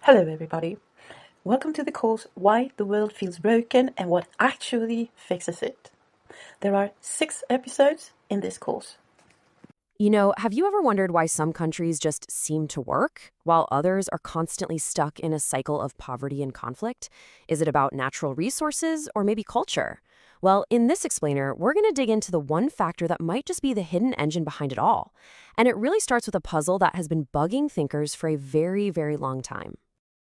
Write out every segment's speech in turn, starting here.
Hello, everybody. Welcome to the course Why the World Feels Broken and What Actually Fixes It. There are 6 episodes in this course. Have you ever wondered why some countries just seem to work, while others are constantly stuck in a cycle of poverty and conflict? Is it about natural resources or maybe culture? Well, in this explainer, we're going to dig into the one factor that might just be the hidden engine behind it all. And it really starts with a puzzle that has been bugging thinkers for a very, very long time.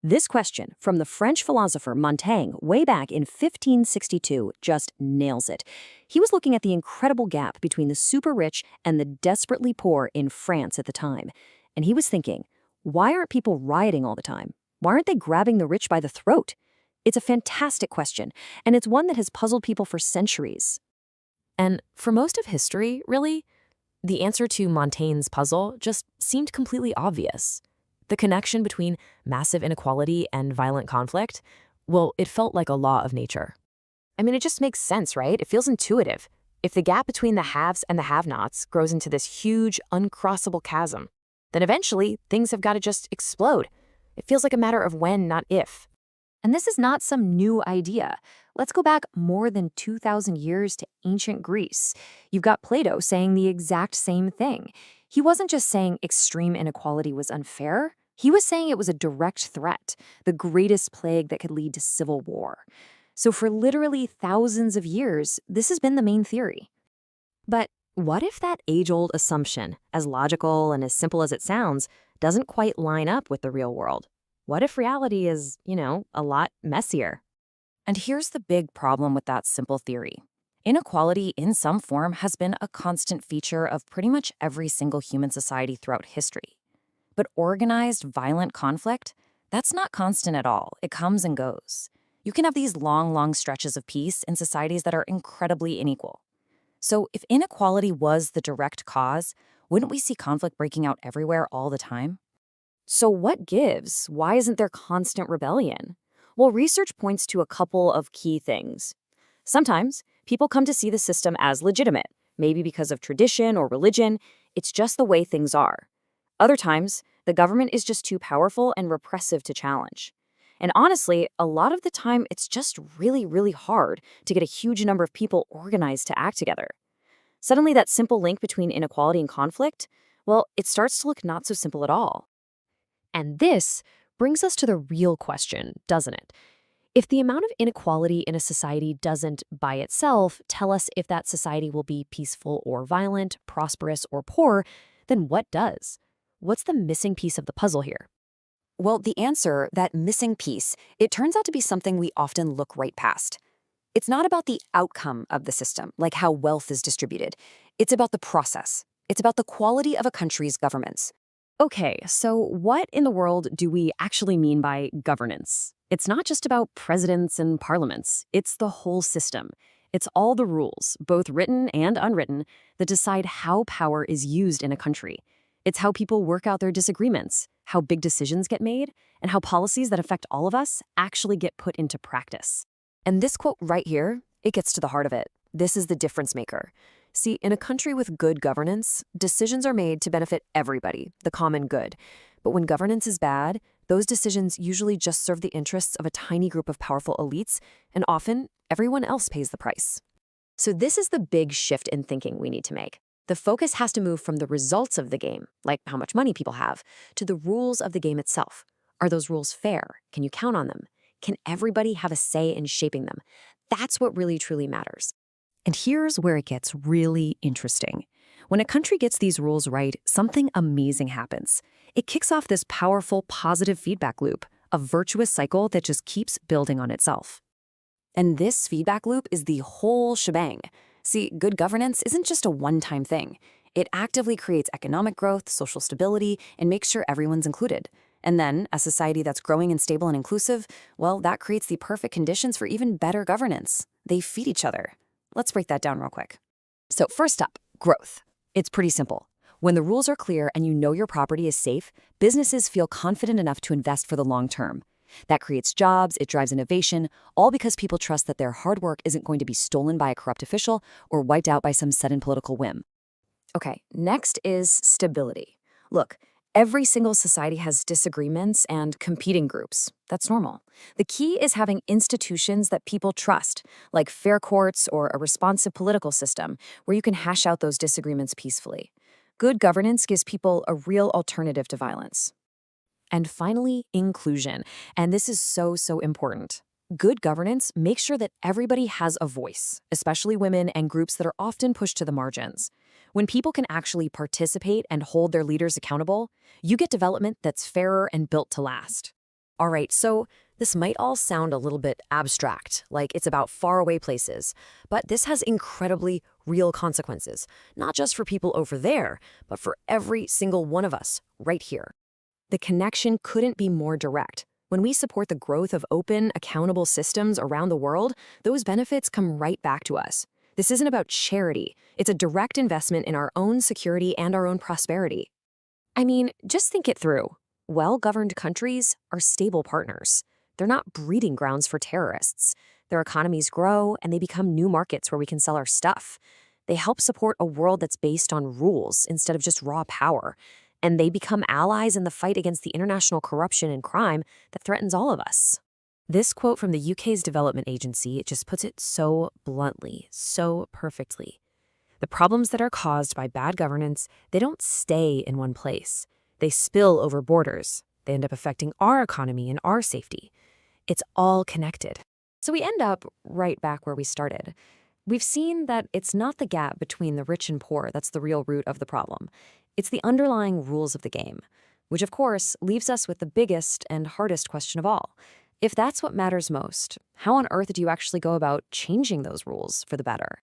This question from the French philosopher Montaigne way back in 1562 just nails it. He was looking at the incredible gap between the super rich and the desperately poor in France at the time. And he was thinking, why aren't people rioting all the time? Why aren't they grabbing the rich by the throat? It's a fantastic question, and it's one that has puzzled people for centuries. And for most of history, really, the answer to Montaigne's puzzle just seemed completely obvious. The connection between massive inequality and violent conflict, well, it felt like a law of nature. I mean, it just makes sense, right? It feels intuitive. If the gap between the haves and the have-nots grows into this huge, uncrossable chasm, then eventually things have got to just explode. It feels like a matter of when, not if. And this is not some new idea. Let's go back more than 2,000 years to ancient Greece. You've got Plato saying the exact same thing. He wasn't just saying extreme inequality was unfair. He was saying it was a direct threat, the greatest plague that could lead to civil war. So for literally thousands of years, this has been the main theory. But what if that age-old assumption, as logical and as simple as it sounds, doesn't quite line up with the real world? What if reality is, a lot messier? And here's the big problem with that simple theory. Inequality in some form has been a constant feature of pretty much every single human society throughout history. But organized, violent conflict, that's not constant at all. It comes and goes. You can have these long, long stretches of peace in societies that are incredibly unequal. So if inequality was the direct cause, wouldn't we see conflict breaking out everywhere all the time? So what gives? Why isn't there constant rebellion? Well, research points to a couple of key things. Sometimes people come to see the system as legitimate, maybe because of tradition or religion. It's just the way things are. Other times, the government is just too powerful and repressive to challenge. And honestly, a lot of the time, it's just really, really hard to get a huge number of people organized to act together. Suddenly, that simple link between inequality and conflict, well, it starts to look not so simple at all. And this brings us to the real question, doesn't it? If the amount of inequality in a society doesn't, by itself, tell us if that society will be peaceful or violent, prosperous or poor, then what does? What's the missing piece of the puzzle here? Well, the answer, that missing piece, it turns out to be something we often look right past. It's not about the outcome of the system, like how wealth is distributed. It's about the process. It's about the quality of a country's governments. Okay, so what in the world do we actually mean by governance? It's not just about presidents and parliaments. It's the whole system. It's all the rules, both written and unwritten, that decide how power is used in a country. It's how people work out their disagreements, how big decisions get made, and how policies that affect all of us actually get put into practice. And this quote right here, it gets to the heart of it. This is the difference maker. See, in a country with good governance, decisions are made to benefit everybody, the common good. But when governance is bad, those decisions usually just serve the interests of a tiny group of powerful elites, and often everyone else pays the price. So this is the big shift in thinking we need to make. The focus has to move from the results of the game, like how much money people have, to the rules of the game itself. Are those rules fair? Can you count on them? Can everybody have a say in shaping them? That's what really, truly matters. And here's where it gets really interesting. When a country gets these rules right, something amazing happens. It kicks off this powerful, positive feedback loop, a virtuous cycle that just keeps building on itself. And this feedback loop is the whole shebang. See, good governance isn't just a one-time thing. It actively creates economic growth, social stability, and makes sure everyone's included. And then, a society that's growing and stable and inclusive, well, that creates the perfect conditions for even better governance. They feed each other. Let's break that down real quick. So first up, growth. It's pretty simple. When the rules are clear and you know your property is safe, businesses feel confident enough to invest for the long term. That creates jobs, it drives innovation, all because people trust that their hard work isn't going to be stolen by a corrupt official or wiped out by some sudden political whim. Okay, next is stability. Look, Every single society has disagreements and competing groups. That's normal. The key is having institutions that people trust, like fair courts or a responsive political system, where you can hash out those disagreements peacefully. Good governance gives people a real alternative to violence. And finally, inclusion. And this is so important. Good governance makes sure that everybody has a voice, especially women and groups that are often pushed to the margins. When people can actually participate and hold their leaders accountable, you get development that's fairer and built to last. All right, so this might all sound a little bit abstract, like it's about faraway places, but this has incredibly real consequences, not just for people over there, but for every single one of us right here. The connection couldn't be more direct. When we support the growth of open, accountable systems around the world, those benefits come right back to us. This isn't about charity. It's a direct investment in our own security and our own prosperity. I mean, just think it through. Well-governed countries are stable partners. They're not breeding grounds for terrorists. Their economies grow, and they become new markets where we can sell our stuff. They help support a world that's based on rules instead of just raw power. And they become allies in the fight against the international corruption and crime that threatens all of us. This quote from the UK's development agency just puts it so bluntly, so perfectly. The problems that are caused by bad governance, they don't stay in one place. They spill over borders. They end up affecting our economy and our safety. It's all connected. So we end up right back where we started. We've seen that it's not the gap between the rich and poor that's the real root of the problem. It's the underlying rules of the game, which of course leaves us with the biggest and hardest question of all. If that's what matters most, how on earth do you actually go about changing those rules for the better?